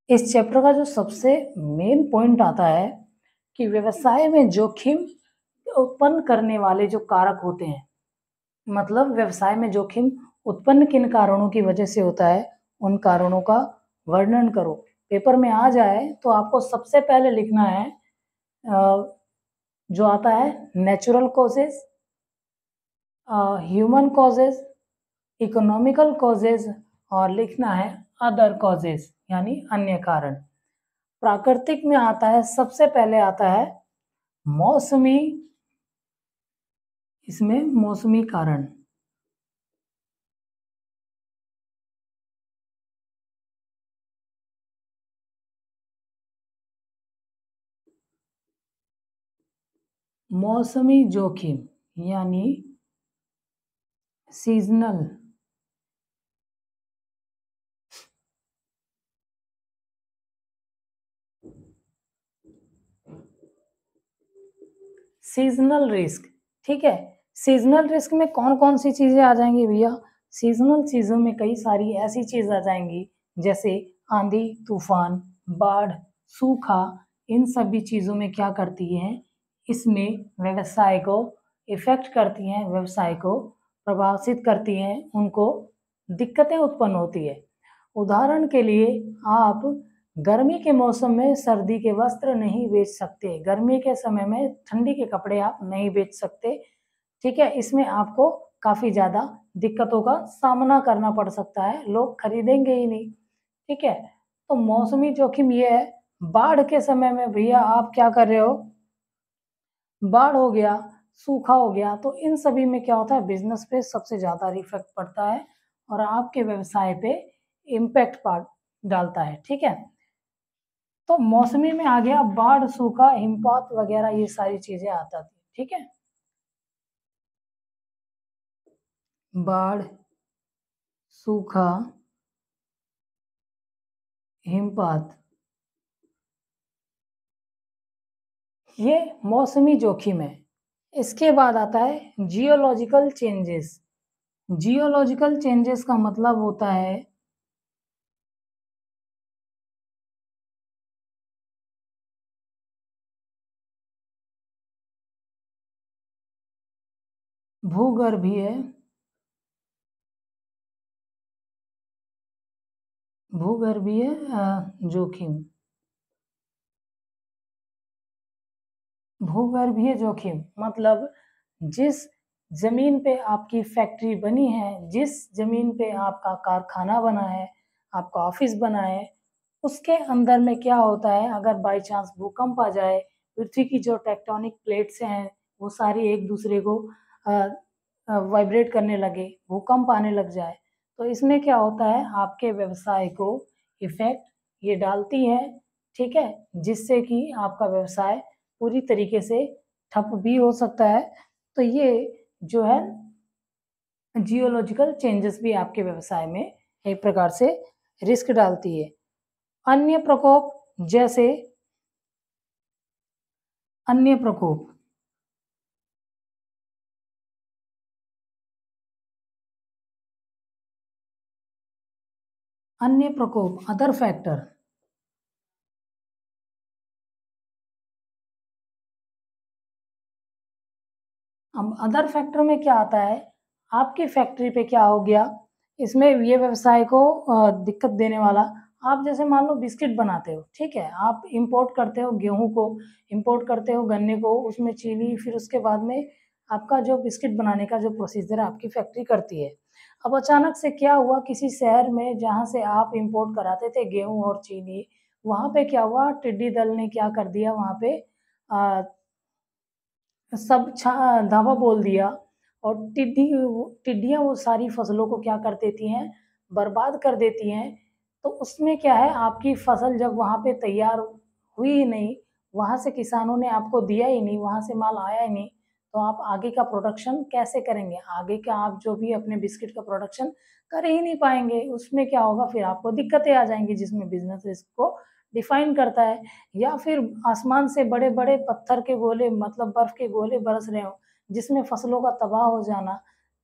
इस चैप्टर का जो सबसे मेन पॉइंट आता है कि व्यवसाय में जोखिम उत्पन्न करने वाले जो कारक होते हैं, मतलब व्यवसाय में जोखिम उत्पन्न किन कारणों की वजह से होता है, उन कारणों का वर्णन करो। पेपर में आ जाए तो आपको सबसे पहले लिखना है जो आता है natural causes, human causes, economical causes और लिखना है अदर कॉजेज यानी अन्य कारण। प्राकृतिक में आता है, सबसे पहले आता है मौसमी, इसमें मौसमी कारण। मौसमी जोखिम यानी सीजनल, सीजनल रिस्क। ठीक है, सीजनल रिस्क में कौन कौन सी चीजें आ जाएंगी भैया? सीजनल चीजों में कई सारी ऐसी चीज आ जाएंगी जैसे आंधी तूफान, बाढ़, सूखा। इन सभी चीजों में क्या करती हैं, इसमें व्यवसाय को इफेक्ट करती हैं, व्यवसाय को प्रभावित करती हैं, उनको दिक्कतें उत्पन्न होती है। उदाहरण के लिए आप गर्मी के मौसम में सर्दी के वस्त्र नहीं बेच सकते, गर्मी के समय में ठंडी के कपड़े आप नहीं बेच सकते। ठीक है, इसमें आपको काफी ज्यादा दिक्कतों का सामना करना पड़ सकता है, लोग खरीदेंगे ही नहीं। ठीक है, तो मौसमी जोखिम ये है। बाढ़ के समय में भैया आप क्या कर रहे हो, बाढ़ हो गया, सूखा हो गया, तो इन सभी में क्या होता है, बिजनेस पे सबसे ज्यादा इफेक्ट पड़ता है और आपके व्यवसाय पे इम्पैक्ट डालता है। ठीक है, तो मौसमी में आ गया बाढ़, सूखा, हिमपात वगैरह, ये सारी चीजें आता थी। ठीक है, बाढ़, सूखा, हिमपात, ये मौसमी जोखिम है। इसके बाद आता है जियोलॉजिकल चेंजेस। जियोलॉजिकल चेंजेस का मतलब होता है भूगर्भीय, भूगर्भीय जोखिम। भूगर्भीय जोखिम मतलब जिस जमीन पे आपकी फैक्ट्री बनी है, जिस जमीन पे आपका कारखाना बना है, आपका ऑफिस बना है, उसके अंदर में क्या होता है, अगर बाय चांस भूकंप आ जाए, पृथ्वी की जो टेक्टोनिक प्लेट्स हैं वो सारी एक दूसरे को वाइब्रेट करने लगे, भूकंप आने लग जाए, तो इसमें क्या होता है, आपके व्यवसाय को इफेक्ट ये डालती है। ठीक है, जिससे कि आपका व्यवसाय पूरी तरीके से ठप भी हो सकता है। तो ये जो है जियोलॉजिकल चेंजेस भी आपके व्यवसाय में एक प्रकार से रिस्क डालती है। अन्य प्रकोप, जैसे अन्य प्रकोप, अन्य प्रकोप, अदर फैक्टर। अब अदर फैक्टर में क्या आता है, आपकी फैक्ट्री पे क्या हो गया, इसमें ये व्यवसाय को दिक्कत देने वाला, आप जैसे मान लो बिस्किट बनाते हो, ठीक है, आप इंपोर्ट करते हो गेहूं को, इंपोर्ट करते हो गन्ने को, उसमें चीनी, फिर उसके बाद में आपका जो बिस्किट बनाने का जो प्रोसीजर है आपकी फैक्ट्री करती है। अब अचानक से क्या हुआ, किसी शहर में जहाँ से आप इंपोर्ट कराते थे गेहूं और चीनी, वहाँ पे क्या हुआ, टिड्डी दल ने क्या कर दिया, वहाँ पे सब धावा बोल दिया, और टिड्डियाँ वो सारी फसलों को क्या कर देती हैं, बर्बाद कर देती हैं। तो उसमें क्या है, आपकी फसल जब वहाँ पे तैयार हुई ही नहीं, वहाँ से किसानों ने आपको दिया ही नहीं, वहाँ से माल आया ही नहीं, तो आप आगे का प्रोडक्शन कैसे करेंगे, आगे का आप जो भी अपने बिस्किट का प्रोडक्शन कर ही नहीं पाएंगे, उसमें क्या होगा, फिर आपको दिक्कतें आ जाएंगी, जिसमें बिजनेस रिस्क को डिफाइन करता है। या फिर आसमान से बड़े-बड़े पत्थर के गोले, मतलब बर्फ के गोले बरस रहे हो, जिसमें फसलों का तबाह हो जाना,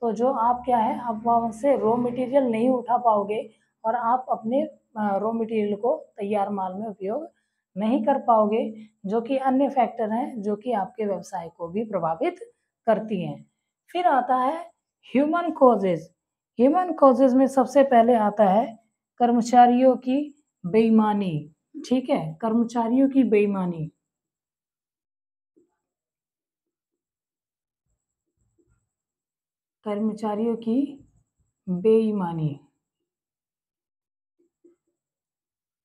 तो जो आप क्या है, आप वहाँ से रॉ मटेरियल नहीं उठा पाओगे और आप अपने रॉ मटेरियल को तैयार माल में उपयोग नहीं कर पाओगे, जो कि अन्य फैक्टर हैं जो कि आपके व्यवसाय को भी प्रभावित करती हैं। फिर आता है ह्यूमन कॉजेज। ह्यूमन कॉजेज में सबसे पहले आता है कर्मचारियों की बेईमानी। ठीक है, कर्मचारियों की बेईमानी। कर्मचारियों की बेईमानी।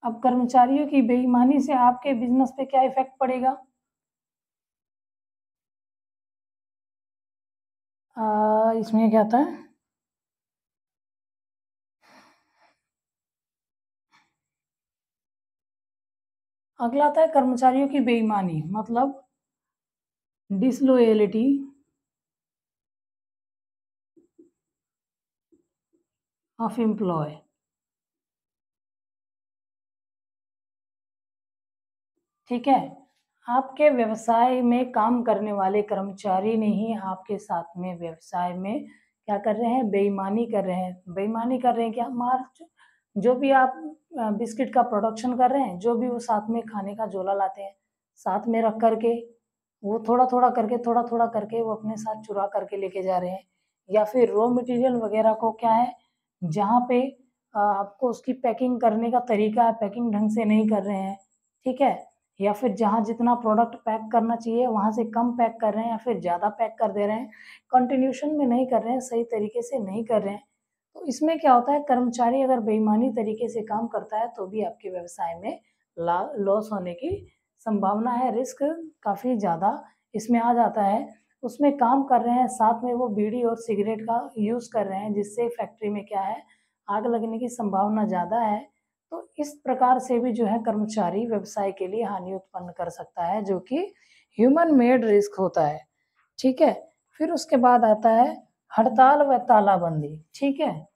अब कर्मचारियों की बेईमानी से आपके बिजनेस पे क्या इफेक्ट पड़ेगा? इसमें क्या आता है? अगला आता है कर्मचारियों की बेईमानी, मतलब डिसलॉयलिटी ऑफ एम्प्लॉय। ठीक है, आपके व्यवसाय में काम करने वाले कर्मचारी ने ही आपके साथ में व्यवसाय में क्या कर रहे हैं? बेईमानी कर रहे हैं। बेईमानी कर रहे हैं क्या? मार्च जो भी आप बिस्किट का प्रोडक्शन कर रहे हैं, जो भी वो साथ में खाने का झोला लाते हैं, साथ में रख करके वो थोड़ा-थोड़ा करके वो अपने साथ चुरा करके लेके जा रहे हैं। या फिर रॉ मटेरियल वगैरह को क्या है, जहाँ पे आपको उसकी पैकिंग करने का तरीका है, पैकिंग ढंग से नहीं कर रहे हैं। ठीक है? या फिर जहाँ जितना प्रोडक्ट पैक करना चाहिए वहाँ से कम पैक कर रहे हैं या फिर ज़्यादा पैक कर दे रहे हैं, कंटिन्यूएशन में नहीं कर रहे हैं, सही तरीके से नहीं कर रहे हैं। तो इसमें क्या होता है, कर्मचारी अगर बेईमानी तरीके से काम करता है तो भी आपके व्यवसाय में लॉस होने की संभावना है, रिस्क काफ़ी ज़्यादा इसमें आ जाता है। उसमें काम कर रहे हैं, साथ में वो बीड़ी और सिगरेट का यूज़ कर रहे हैं, जिससे फैक्ट्री में क्या है, आग लगने की संभावना ज़्यादा है। तो इस प्रकार से भी जो है कर्मचारी व्यवसाय के लिए हानि उत्पन्न कर सकता है, जो कि ह्यूमन मेड रिस्क होता है। ठीक है? फिर उसके बाद आता है हड़ताल व तालाबंदी। ठीक है?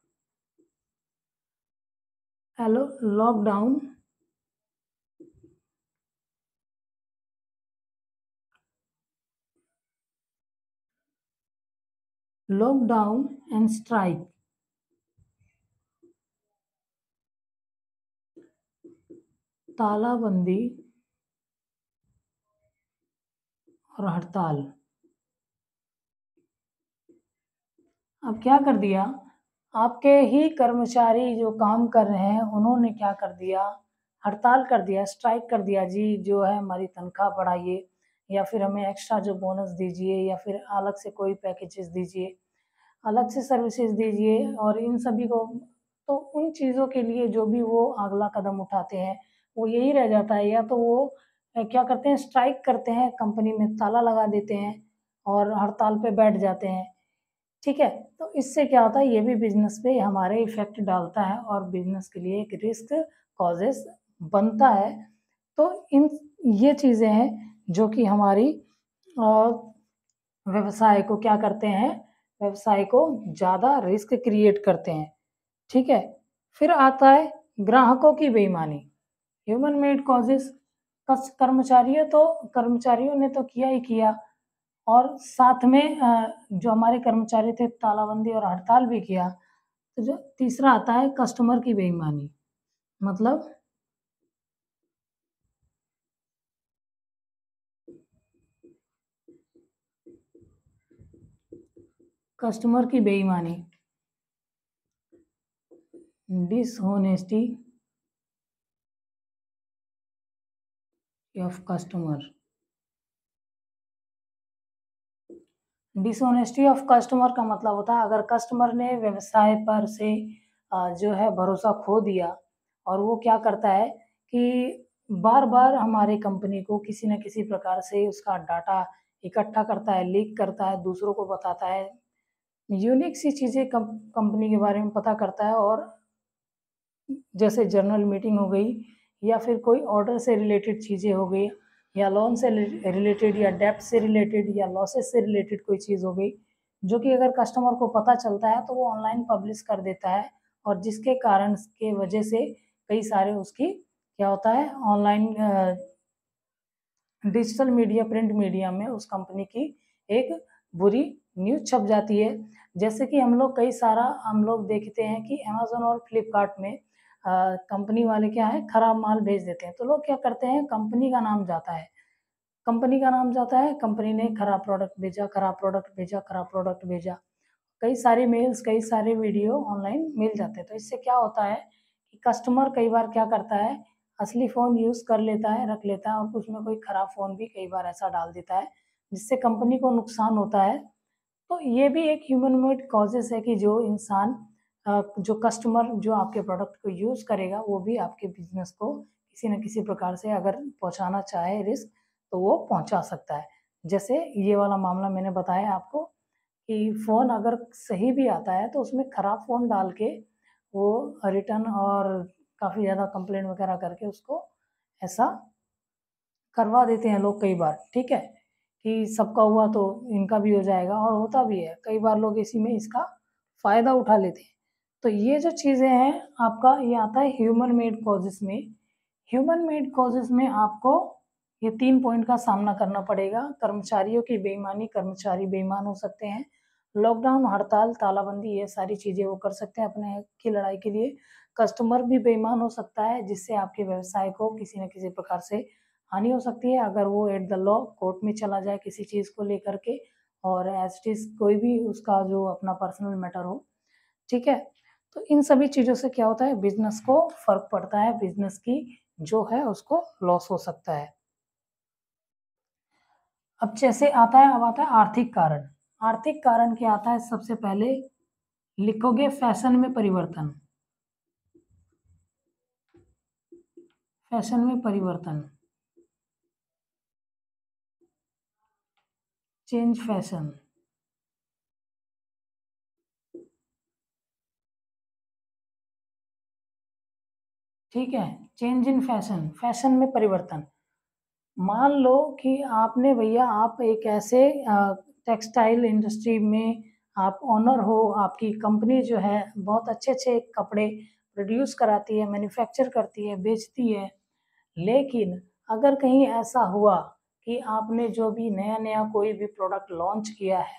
Hello, lockdown lockdown and strike. तालाबंदी और हड़ताल। अब क्या कर दिया, आपके ही कर्मचारी जो काम कर रहे हैं उन्होंने क्या कर दिया, हड़ताल कर दिया, स्ट्राइक कर दिया, जी जो है हमारी तनख्वाह बढ़ाइए या फिर हमें एक्स्ट्रा जो बोनस दीजिए या फिर अलग से कोई पैकेजेस दीजिए, अलग से सर्विसेज दीजिए। और इन सभी को, तो उन चीज़ों के लिए जो भी वो अगला कदम उठाते हैं वो यही रह जाता है, या तो वो क्या करते हैं, स्ट्राइक करते हैं, कंपनी में ताला लगा देते हैं और हड़ताल पे बैठ जाते हैं। ठीक है? तो इससे क्या होता है, ये भी बिज़नेस पे हमारे इफ़ेक्ट डालता है और बिज़नेस के लिए एक रिस्क कॉज़ेस बनता है। तो इन ये चीज़ें हैं जो कि हमारी व्यवसाय को क्या करते हैं, व्यवसाय को ज़्यादा रिस्क क्रिएट करते हैं। ठीक है? फिर आता है ग्राहकों की बेईमानी। ह्यूमन मेड कॉज़ेस, कर्मचारियों ने तो किया ही किया और साथ में जो हमारे कर्मचारी थे तालाबंदी और हड़ताल भी किया। तो जो तीसरा आता है कस्टमर की बेईमानी, मतलब कस्टमर की बेईमानी, dishonesty of customer. Dishonesty of customer का मतलब होता है, अगर कस्टमर ने व्यवसाय पर से जो है भरोसा खो दिया और वो क्या करता है कि बार-बार हमारे कंपनी को किसी न किसी प्रकार से उसका डाटा इकट्ठा करता है, लीक करता है, दूसरों को बताता है, यूनिक सी चीज़ें कंपनी के बारे में पता करता है। और जैसे जर्नल मीटिंग हो गई या फिर कोई ऑर्डर से रिलेटेड चीज़ें हो गई या लोन से रिलेटेड या डेब्ट से रिलेटेड या लॉसेस से रिलेटेड कोई चीज़ हो गई, जो कि अगर कस्टमर को पता चलता है तो वो ऑनलाइन पब्लिश कर देता है और जिसके कारण के वजह से कई सारे उसकी क्या होता है, online digital media, print media में उस कंपनी की एक बुरी न्यूज़ छप जाती है। जैसे कि हम लोग देखते हैं कि अमेज़न और फ्लिपकार्ट में कंपनी वाले क्या है खराब माल भेज देते हैं, तो लोग क्या करते हैं कंपनी का नाम जाता है, कंपनी का नाम जाता है, कंपनी ने खराब प्रोडक्ट भेजा, खराब प्रोडक्ट भेजा, खराब प्रोडक्ट भेजा। कई सारी मेल्स, कई सारे वीडियो ऑनलाइन मिल जाते हैं। तो इससे क्या होता है कि कस्टमर कई बार क्या करता है, असली फ़ोन यूज़ कर लेता है, रख लेता है और उसमें कोई खराब फ़ोन भी कई बार ऐसा डाल देता है, जिससे कंपनी को नुकसान होता है। तो ये भी एक ह्यूमन मेड कॉजेज़ है कि जो इंसान जो कस्टमर जो आपके प्रोडक्ट को यूज़ करेगा, वो भी आपके बिज़नेस को किसी न किसी प्रकार से अगर पहुँचाना चाहे रिस्क, तो वो पहुँचा सकता है। जैसे ये वाला मामला मैंने बताया आपको कि फ़ोन अगर सही भी आता है, तो उसमें खराब फ़ोन डाल के वो रिटर्न और काफ़ी ज़्यादा कंप्लेंट वगैरह करके उसको ऐसा करवा देते हैं लोग कई बार, ठीक है? कि सबका हुआ तो इनका भी हो जाएगा और होता भी है। कई बार लोग इसी में इसका फ़ायदा उठा लेते हैं। तो ये जो चीज़ें हैं आपका ये आता है ह्यूमन मेड कॉजेज़ में। ह्यूमन मेड कॉजेज़ में आपको ये 3 पॉइंट का सामना करना पड़ेगा। कर्मचारियों की बेईमानी, कर्मचारी बेईमान हो सकते हैं। लॉकडाउन, हड़ताल, तालाबंदी ये सारी चीज़ें वो कर सकते हैं अपने हक की लड़ाई के लिए। कस्टमर भी बेईमान हो सकता है जिससे आपके व्यवसाय को किसी न किसी प्रकार से हानि हो सकती है अगर वो एट द लॉ कोर्ट में चला जाए किसी चीज़ को लेकर के और एज़ इट इज़ कोई भी उसका जो अपना पर्सनल मैटर हो, ठीक है? तो इन सभी चीज़ों से क्या होता है बिज़नेस को फ़र्क पड़ता है, बिज़नेस की जो है उसको लॉस हो सकता है। अब जैसे आता है अब आता है आर्थिक कारण। आर्थिक कारण क्या आता है सबसे पहले लिखोगे फैशन में परिवर्तन, फैशन में परिवर्तन, चेंज फैशन, ठीक है? चेंज इन फैशन, फैशन में परिवर्तन। मान लो कि आपने भैया आप एक ऐसे टेक्सटाइल इंडस्ट्री में आप ओनर हो, आपकी कंपनी जो है बहुत अच्छे-अच्छे कपड़े प्रोड्यूस कराती है, मैन्युफैक्चर करती है, बेचती है। लेकिन अगर कहीं ऐसा हुआ कि आपने जो भी नया-नया कोई भी प्रोडक्ट लॉन्च किया है,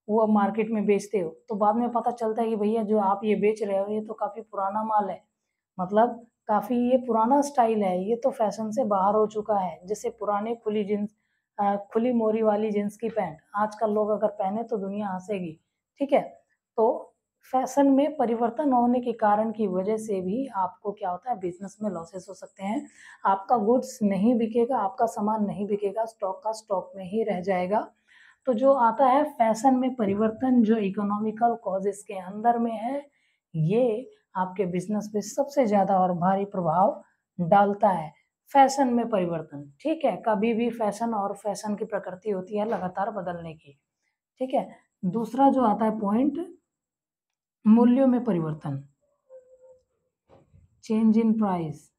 वो आप मार्केट में बेचते हो, तो बाद में पता चलता है कि भैया जो आप ये बेच रहे हो, ये तो काफ़ी पुराना माल है। मतलब काफ़ी ये पुराना स्टाइल है, ये तो फ़ैशन से बाहर हो चुका है। जैसे पुराने खुली जीन्स खुली मोरी वाली जीन्स की पैंट, आजकल लोग अगर पहने तो दुनिया हँसेगी, ठीक है? तो फ़ैशन में परिवर्तन होने के कारण की वजह से भी आपको क्या होता है बिज़नेस में लॉसेस हो सकते हैं। आपका गुड्स नहीं बिकेगा, आपका सामान नहीं बिकेगा, स्टॉक का स्टॉक में ही रह जाएगा। तो जो आता है फैशन में परिवर्तन जो इकोनॉमिकल कॉजेज़ के अंदर में है, ये आपके बिज़नेस पे सबसे ज़्यादा और भारी प्रभाव डालता है। फैशन में परिवर्तन, ठीक है? कभी भी फैशन और फैशन की प्रकृति होती है लगातार बदलने की, ठीक है? दूसरा जो आता है पॉइंट मूल्यों में परिवर्तन, चेंज इन प्राइस,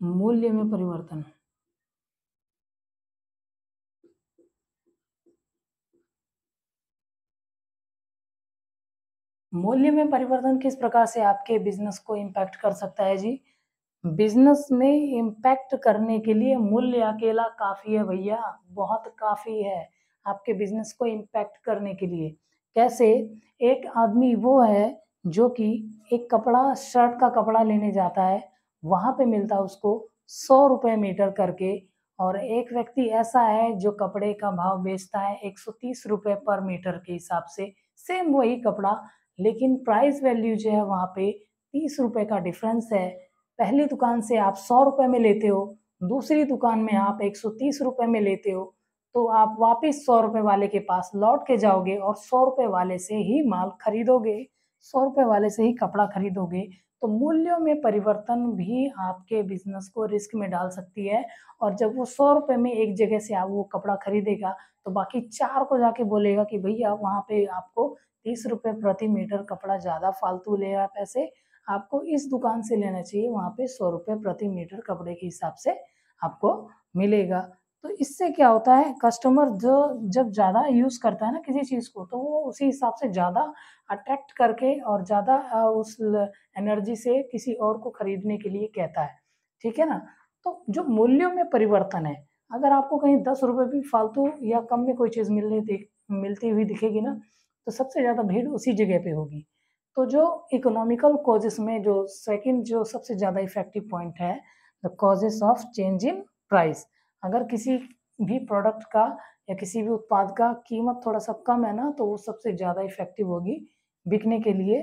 मूल्य में परिवर्तन। मूल्य में परिवर्तन किस प्रकार से आपके बिज़नेस को इम्पैक्ट कर सकता है जी? बिज़नेस में इम्पैक्ट करने के लिए मूल्य अकेला काफ़ी है भैया, बहुत काफ़ी है, आपके बिज़नेस को इम्पैक्ट करने के लिए। कैसे? एक आदमी वो है जो कि एक कपड़ा शर्ट का कपड़ा लेने जाता है, वहाँ पे मिलता है उसको ₹100 मीटर करके और एक व्यक्ति ऐसा है जो कपड़े का भाव बेचता है ₹130 पर मीटर के हिसाब से, सेम वही कपड़ा लेकिन प्राइस वैल्यू जो है वहाँ पे ₹30 का डिफ़रेंस है। पहली दुकान से आप ₹100 में लेते हो, दूसरी दुकान में आप ₹130 में लेते हो, तो आप वापिस ₹100 वाले के पास लौट के जाओगे और ₹100 वाले से ही माल खरीदोगे, ₹100 वाले से ही कपड़ा खरीदोगे। तो मूल्यों में परिवर्तन भी आपके बिज़नेस को रिस्क में डाल सकती है और जब वो ₹100 में एक जगह से आप वो कपड़ा खरीदेगा, तो बाकी 4 को जाके बोलेगा कि भैया वहाँ पे आपको ₹30 प्रति मीटर कपड़ा ज़्यादा फालतू ले रहा है पैसे, आपको इस दुकान से लेना चाहिए, वहाँ पे ₹100 प्रति मीटर कपड़े के हिसाब से आपको मिलेगा। तो इससे क्या होता है कस्टमर जो जब ज़्यादा यूज़ करता है ना किसी चीज़ को, तो वो उसी हिसाब से ज़्यादा अट्रैक्ट करके और ज़्यादा उस ल एनर्जी से किसी और को खरीदने के लिए कहता है, ठीक है ना? तो जो मूल्यों में परिवर्तन है, अगर आपको कहीं ₹10 भी फालतू या कम में कोई चीज़ मिलती हुई दिखेगी ना, तो सबसे ज़्यादा भीड़ उसी जगह पे होगी। तो जो इकोनॉमिकल कॉजेज़ में जो सेकंड जो सबसे ज़्यादा इफ़ेक्टिव पॉइंट है, the causes of change in price. अगर किसी भी प्रोडक्ट का या किसी भी उत्पाद का कीमत थोड़ा-सा कम है ना, तो वो सबसे ज़्यादा इफ़ेक्टिव होगी बिकने के लिए,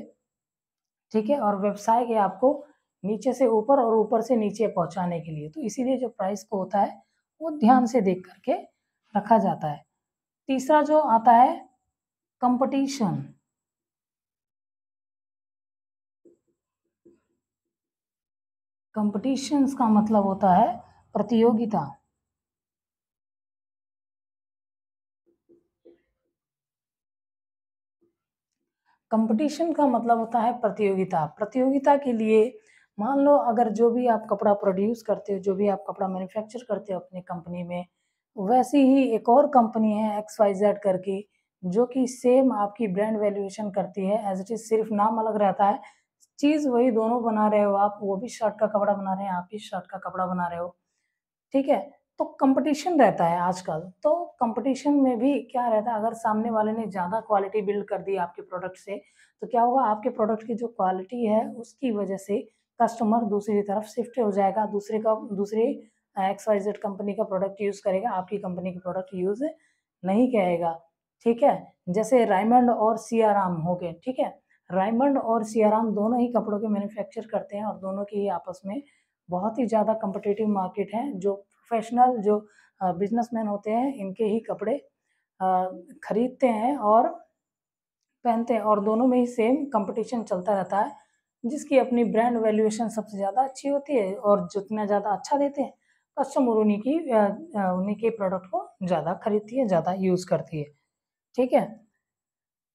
ठीक है? और व्यवसाय के आपको नीचे से ऊपर और ऊपर से नीचे पहुँचाने के लिए। तो इसीलिए जो प्राइस को होता है, वो ध्यान से देख कर के रखा जाता है। तीसरा जो आता है कॉम्पिटिशन। कॉम्पिटिशन्स का मतलब होता है प्रतियोगिता। कंपटीशन का मतलब होता है प्रतियोगिता। प्रतियोगिता के लिए मान लो अगर जो भी आप कपड़ा प्रोड्यूस करते हो, जो भी आप कपड़ा मैन्युफैक्चर करते हो अपनी कंपनी में, वैसी ही एक और कंपनी है एक्स वाई जेड करके, जो कि सेम आपकी ब्रांड वैल्यूएशन करती है, एज़ इट इज़ सिर्फ़ नाम अलग रहता है। चीज़ वही दोनों बना रहे हो आप, वो भी शर्ट का कपड़ा बना रहे हैं, आप भी शर्ट का कपड़ा बना रहे हो। ठीक है? तो कॉम्पिटिशन रहता है आजकल, तो कॉम्पिटिशन में भी क्या रहता है अगर सामने वाले ने ज़्यादा क्वालिटी बिल्ड कर दी आपके प्रोडक्ट से, तो क्या होगा आपके प्रोडक्ट की जो क्वालिटी है उसकी वजह से कस्टमर दूसरी तरफ शिफ्ट हो जाएगा, दूसरे एक्स वाई जेड कंपनी का प्रोडक्ट यूज़ करेगा, आपकी कंपनी के प्रोडक्ट यूज़ नहीं करेगा, ठीक है? जैसे रायमंड और सियाराम हो गए, ठीक है? रायमंड और सियाराम दोनों ही कपड़ों के मैन्युफैक्चर करते हैं और दोनों की ही आपस में बहुत ही ज़्यादा कॉम्पिटिटिव मार्केट है। जो प्रोफ़ेशनल जो बिज़नेसमैन होते हैं, इनके ही कपड़े अ, खरीदते हैं और पहनते हैं और दोनों में ही सेम कॉम्पिटिशन चलता रहता है, जिसकी अपनी ब्रांड वैल्यूएशन सबसे ज़्यादा अच्छी होती है और जितना ज़्यादा अच्छा देते हैं, कस्टमर उन्हीं के प्रोडक्ट को ज़्यादा खरीदती है, ज़्यादा यूज़ करती है। ठीक है?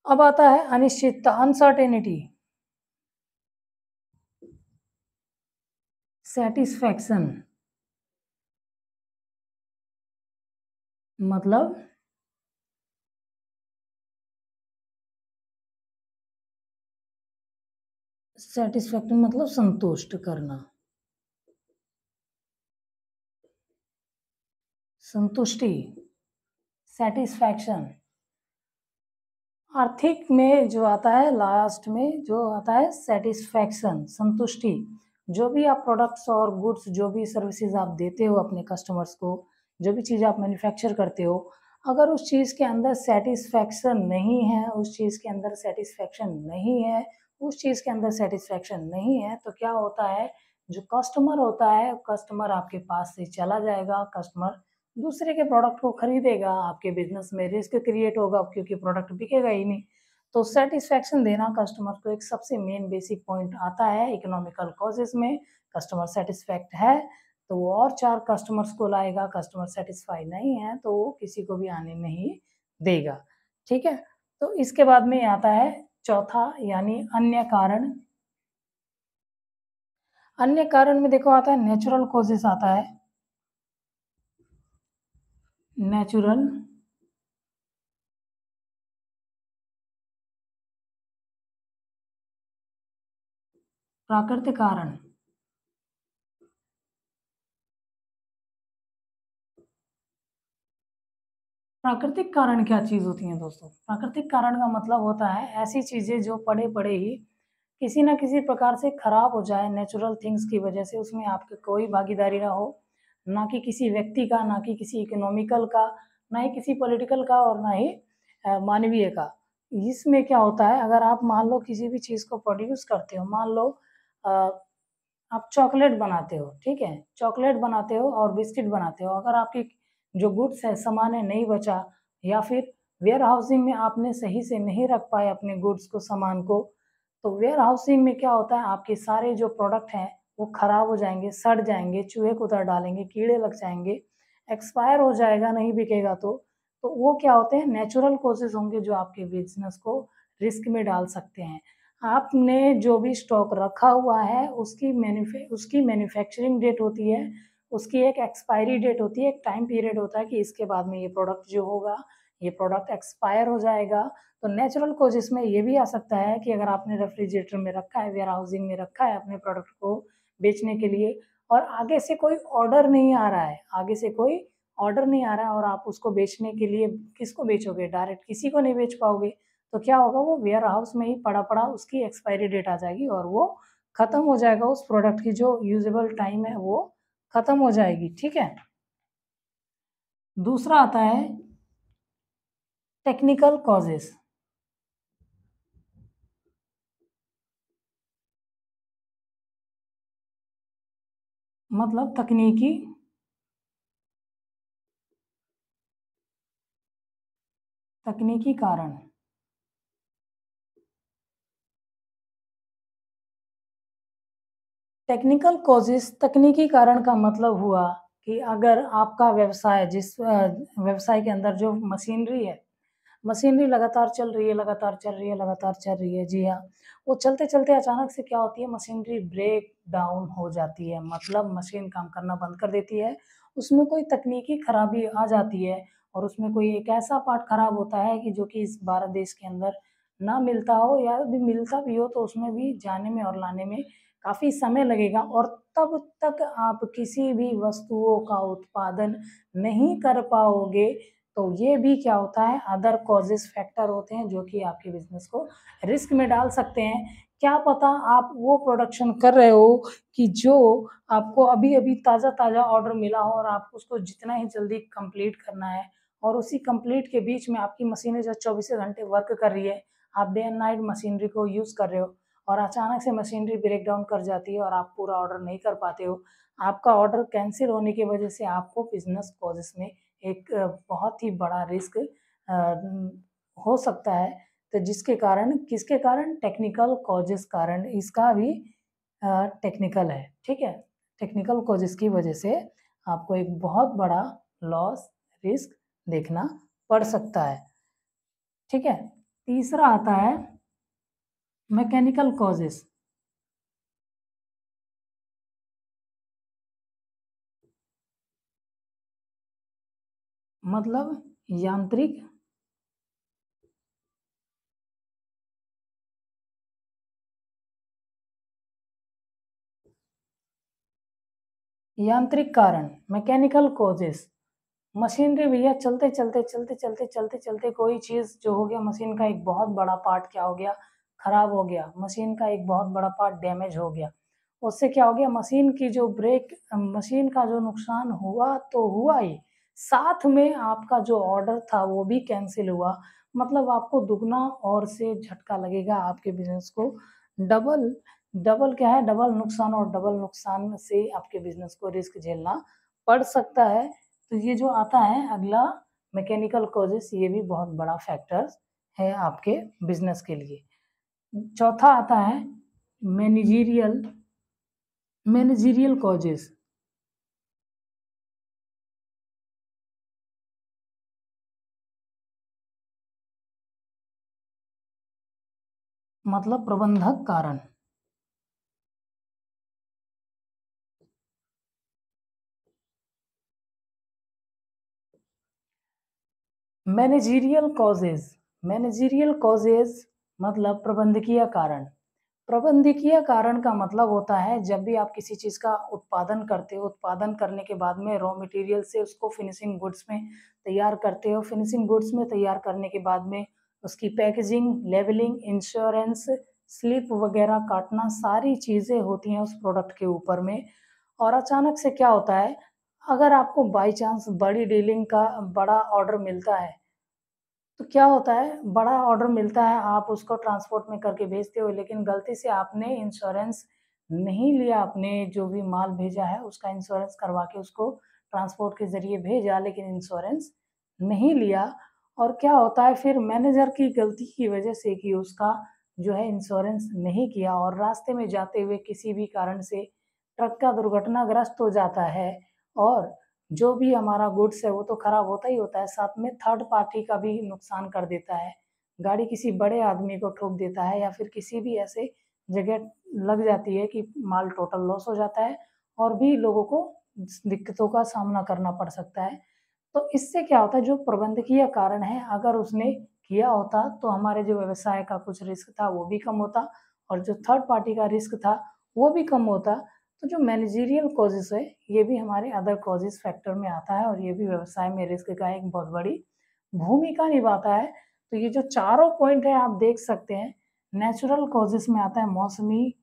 अब आता है अनिश्चितता, अनसर्टेनिटी, सैटिस्फैक्शन मतलब सैटिस्फैक्शन मतलब संतुष्ट करना, संतुष्टि, सैटिस्फैक्शन। आर्थिक में जो आता है लास्ट में जो आता है सैटिस्फैक्शन, संतुष्टि। जो भी आप प्रोडक्ट्स और गुड्स जो भी सर्विसेज आप देते हो अपने कस्टमर्स को, जो भी चीज़ आप मैन्युफैक्चर करते हो, अगर उस चीज़ के अंदर सैटिस्फैक्शन नहीं है, उस चीज़ के अंदर सैटिस्फैक्शन नहीं है, उस चीज़ के अंदर सैटिस्फैक्शन नहीं है, तो क्या होता है, जो कस्टमर होता है, कस्टमर आपके पास से चला जाएगा, कस्टमर दूसरे के प्रोडक्ट को खरीदेगा, आपके बिज़नेस में रिस्क क्रिएट होगा क्योंकि प्रोडक्ट बिकेगा ही नहीं। तो सैटिस्फैक्शन देना कस्टमर को एक सबसे मेन बेसिक पॉइंट आता है इकोनॉमिकल कॉजेज़ में। कस्टमर सैटिस्फैक्ट है, तो वो और 4 कस्टमर्स को लाएगा, कस्टमर सैटिस्फाई नहीं है, तो वो किसी को भी आने नहीं देगा। ठीक है? तो इसके बाद में आता है चौथा यानी अन्य कारण। अन्य कारण में देखो आता है नेचुरल कॉजेज़ आता है, नेचुरल प्राकृतिक कारण। प्राकृतिक कारण क्या चीज़ होती है दोस्तों? प्राकृतिक कारण का मतलब होता है ऐसी चीज़ें जो पड़े-पड़े ही किसी न किसी प्रकार से खराब हो जाए नेचुरल थिंग्स की वजह से, उसमें आपकी कोई भागीदारी ना हो, ना कि किसी व्यक्ति का, ना कि किसी इकोनॉमिकल का, ना ही किसी पॉलिटिकल का और ना ही मानवीय का। इसमें क्या होता है अगर आप मान लो किसी भी चीज़ को प्रोड्यूस करते हो, मान लो अ, आप चॉकलेट बनाते हो, ठीक है? चॉकलेट बनाते हो और बिस्किट बनाते हो, अगर आपकी जो गुड्स है, सामान है, नहीं बचा या फिर वेयरहाउसिंग में आपने सही से नहीं रख पाए अपने गुड्स को, सामान को, तो वेयरहाउसिंग में क्या होता है, आपके सारे जो प्रोडक्ट हैं, वो खराब हो जाएँगे, सड़ जाएँगे, चूहे कुतर डालेंगे, कीड़े लग जाएँगे, एक्सपायर हो जाएगा, नहीं बिकेगा तो। तो वो क्या होते हैं, नेचुरल कॉज़ेज़ होंगे जो आपके बिज़नेस को रिस्क में डाल सकते हैं। आपने जो भी स्टॉक रखा हुआ है उसकी मैन्युफैक्चरिंग डेट होती है, उसकी एक एक्सपायरी डेट होती है, एक टाइम पीरियड होता है कि इसके बाद में ये प्रोडक्ट जो होगा, ये प्रोडक्ट एक्सपायर हो जाएगा। तो नेचुरल कॉजेज़ में ये भी आ सकता है कि अगर आपने रेफ्रिजरेटर में रखा है, वेयरहाउसिंग में रखा है अपने प्रोडक्ट को बेचने के लिए और आगे से कोई ऑर्डर नहीं आ रहा है, आगे से कोई ऑर्डर नहीं आ रहा है और आप उसको बेचने के लिए किसको बेचोगे? डायरेक्ट किसी को नहीं बेच पाओगे। तो क्या होगा, वो वेयर हाउस में ही पड़ा पड़ा उसकी एक्सपायरी डेट आ जाएगी और वो खत्म हो जाएगा, उस प्रोडक्ट की जो यूजेबल टाइम है वो खत्म हो जाएगी। ठीक है। दूसरा आता है टेक्निकल कॉजेस, मतलब तकनीकी कारण। टेक्निकल कॉजेस, तकनीकी कारण का मतलब हुआ कि अगर आपका व्यवसाय, जिस व्यवसाय के अंदर जो मशीनरी है, मशीनरी लगातार चल रही है, लगातार चल रही है, लगातार चल रही है, जी हाँ, वो चलते चलते अचानक से क्या होती है, मशीनरी ब्रेक डाउन हो जाती है, मतलब मशीन काम करना बंद कर देती है, उसमें कोई तकनीकी खराबी आ जाती है और उसमें कोई एक ऐसा पार्ट खराब होता है कि जो कि इस भारत देश के अंदर ना मिलता हो, या यदि मिलता भी हो तो उसमें भी जाने में और लाने में काफ़ी समय लगेगा, और तब तक आप किसी भी वस्तुओं का उत्पादन नहीं कर पाओगे। तो ये भी क्या होता है, अदर कॉजेस फैक्टर होते हैं जो कि आपके बिजनेस को रिस्क में डाल सकते हैं। क्या पता आप वो प्रोडक्शन कर रहे हो कि जो आपको अभी अभी ताज़ा ताज़ा ऑर्डर मिला हो और आपको उसको जितना ही जल्दी कंप्लीट करना है, और उसी कंप्लीट के बीच में आपकी मशीनें जो 24 घंटे वर्क कर रही है, आप डे एंड नाइट मशीनरी को यूज़ कर रहे हो, और अचानक से मशीनरी ब्रेक डाउन कर जाती है और आप पूरा ऑर्डर नहीं कर पाते हो। आपका ऑर्डर कैंसिल होने की वजह से आपको बिजनेस कॉजेस में एक बहुत ही बड़ा रिस्क हो सकता है। तो जिसके कारण, किसके कारण, टेक्निकल कॉजेस कारण इसका भी टेक्निकल है। ठीक है। टेक्निकल कॉजेस की वजह से आपको एक बहुत बड़ा लॉस, रिस्क देखना पड़ सकता है। ठीक है। तीसरा आता है मैकेनिकल कॉजेस, मतलब यांत्रिक यांत्रिक कारण, मैकेनिकल कॉजेस। मशीनरी भैया चलते चलते चलते चलते चलते चलते कोई चीज़ जो हो गया, मशीन का एक बहुत बड़ा पार्ट क्या हो गया, खराब हो गया, मशीन का एक बहुत बड़ा पार्ट डैमेज हो गया, उससे क्या हो गया, मशीन की जो ब्रेक, मशीन का जो नुकसान हुआ तो हुआ ही, साथ में आपका जो ऑर्डर था वो भी कैंसिल हुआ। मतलब आपको दुगना और से झटका लगेगा, आपके बिजनेस को डबल, डबल क्या है, डबल नुकसान, और डबल नुकसान से आपके बिजनेस को रिस्क झेलना पड़ सकता है। तो ये जो आता है अगला, मैकेनिकल कॉजेस, ये भी बहुत बड़ा फैक्टर है आपके बिजनेस के लिए। चौथा आता है मैनेजीरियल, मैनेजीरियल कॉजेस, मतलब प्रबंधक कारण। मैनेजीरियल कॉजेज, मैनेजीरियल कॉजेज मतलब प्रबंधकीय कारण। प्रबंधकीय कारण का मतलब होता है जब भी आप किसी चीज़ का उत्पादन करते हो, उत्पादन करने के बाद में रॉ मटेरियल से उसको फिनिशिंग गुड्स में तैयार करते हो, फिनिशिंग गुड्स में तैयार करने के बाद में उसकी पैकेजिंग, लेबलिंग, इंश्योरेंस, स्लिप वगैरह काटना, सारी चीज़ें होती हैं उस प्रोडक्ट के ऊपर में। और अचानक से क्या होता है, अगर आपको बाई चांस बड़ी डीलिंग का बड़ा ऑर्डर मिलता है, तो क्या होता है, बड़ा ऑर्डर मिलता है, आप उसको ट्रांसपोर्ट में करके भेजते हो, लेकिन गलती से आपने इंश्योरेंस नहीं लिया, आपने जो भी माल भेजा है उसका इंश्योरेंस करवा के उसको ट्रांसपोर्ट के ज़रिए भेजा, लेकिन इंश्योरेंस नहीं लिया, और क्या होता है फिर, मैनेजर की गलती की वजह से कि उसका जो है इंश्योरेंस नहीं किया, और रास्ते में जाते हुए किसी भी कारण से ट्रक का दुर्घटनाग्रस्त हो जाता है, और जो भी हमारा गुड्स है वो तो खराब होता ही होता है, साथ में थर्ड पार्टी का भी नुकसान कर देता है। गाड़ी किसी बड़े आदमी को ठोक देता है, या फिर किसी भी ऐसे जगह लग जाती है कि माल टोटल लॉस हो जाता है, और भी लोगों को दिक्कतों का सामना करना पड़ सकता है। तो इससे क्या होता है, जो प्रबंधकीय कारण है अगर उसने किया होता तो हमारे जो व्यवसाय का कुछ रिस्क था वो भी कम होता, और जो थर्ड पार्टी का रिस्क था वो भी कम होता। तो जो मैनेजरियल कॉजेस है, ये भी हमारे अदर कॉजेस फैक्टर में आता है, और ये भी व्यवसाय में रिस्क का एक बहुत बड़ी भूमिका निभाता है। तो ये जो चारों पॉइंट है आप देख सकते हैं। नेचुरल कॉजेस में आता है मौसमी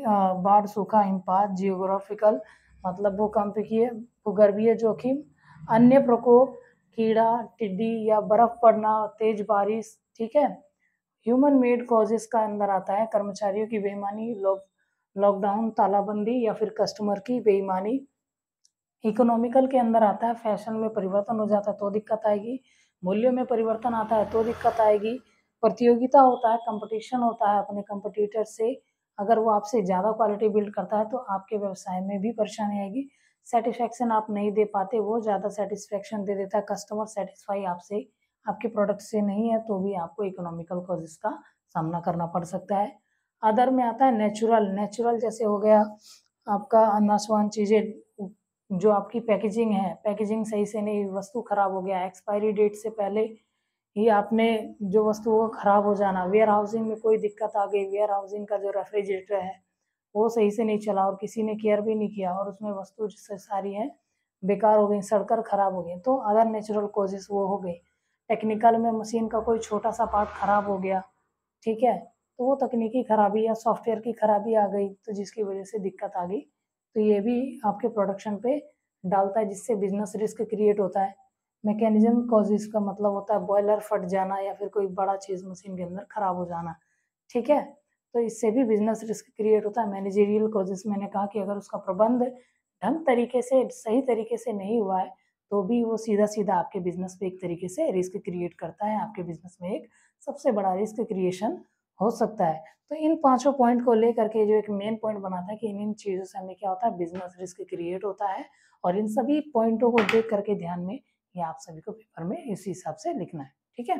बाढ़, सूखा, हिमपात, जियोग्राफिकल मतलब भूगर्भीय जोखिम, अन्य प्रकोप, कीड़ा, टिड्डी या बर्फ पड़ना, तेज बारिश, ठीक है। ह्यूमन मेड कॉजेस का अंदर आता है कर्मचारियों की बेईमानी, लॉकडाउन, तालाबंदी या फिर कस्टमर की बेईमानी। इकोनॉमिकल के अंदर आता है फैशन में परिवर्तन हो जाता है तो दिक्कत आएगी, मूल्यों में परिवर्तन आता है तो दिक्कत आएगी, प्रतियोगिता होता है, कंपटीशन होता है अपने कंपटीटर से, अगर वो आपसे ज़्यादा क्वालिटी बिल्ड करता है तो आपके व्यवसाय में भी परेशानी आएगी। सेटिस्फैक्शन आप नहीं दे पाते, वो ज़्यादा सेटिस्फैक्शन दे देता है, कस्टमर सेटिस्फाई आपसे आपके प्रोडक्ट से नहीं है तो भी आपको इकोनॉमिकल कॉजेस का सामना करना पड़ सकता है। अदर में आता है नेचुरल जैसे हो गया आपका नाशवान चीज़ें, जो आपकी पैकेजिंग सही से नहीं, वस्तु खराब हो गया, एक्सपायरी डेट से पहले ही आपने जो वस्तु वो खराब हो जाना, वेयर हाउसिंग में कोई दिक्कत आ गई, वेयर हाउसिंग का जो रेफ्रिजरेटर है वो सही से नहीं चला और किसी ने केयर भी नहीं किया और उसमें वस्तु जिससे सारी है बेकार हो गई, सड़कर खराब हो गई, तो अदर नेचुरल कॉजेस वो हो गई। टेक्निकल में मशीन का कोई छोटा सा पार्ट खराब हो गया, ठीक है, तो वो तकनीकी खराबी या सॉफ्टवेयर की खराबी आ गई तो जिसकी वजह से दिक्कत आ गई, तो ये भी आपके प्रोडक्शन पे डालता है जिससे बिजनेस रिस्क क्रिएट होता है। मैकेनिज्म कॉजेज का मतलब होता है बॉयलर फट जाना या फिर कोई बड़ा चीज़ मशीन के अंदर खराब हो जाना, ठीक है, तो इससे भी बिजनेस रिस्क क्रिएट होता है। मैनेजरियल कॉजेज मैंने कहा कि अगर उसका प्रबंध ढंग तरीके से सही तरीके से नहीं हुआ है तो भी वो सीधा सीधा आपके बिजनेस पे एक तरीके से रिस्क क्रिएट करता है, आपके बिजनेस में एक सबसे बड़ा रिस्क क्रिएशन हो सकता है। तो इन पांचों पॉइंट को लेकर के जो एक मेन पॉइंट बनाता है कि इन चीज़ों से हमें क्या होता है, बिजनेस रिस्क क्रिएट होता है और इन सभी पॉइंटों को देख करके ध्यान में ये आप सभी को पेपर में इसी हिसाब से लिखना है, ठीक है।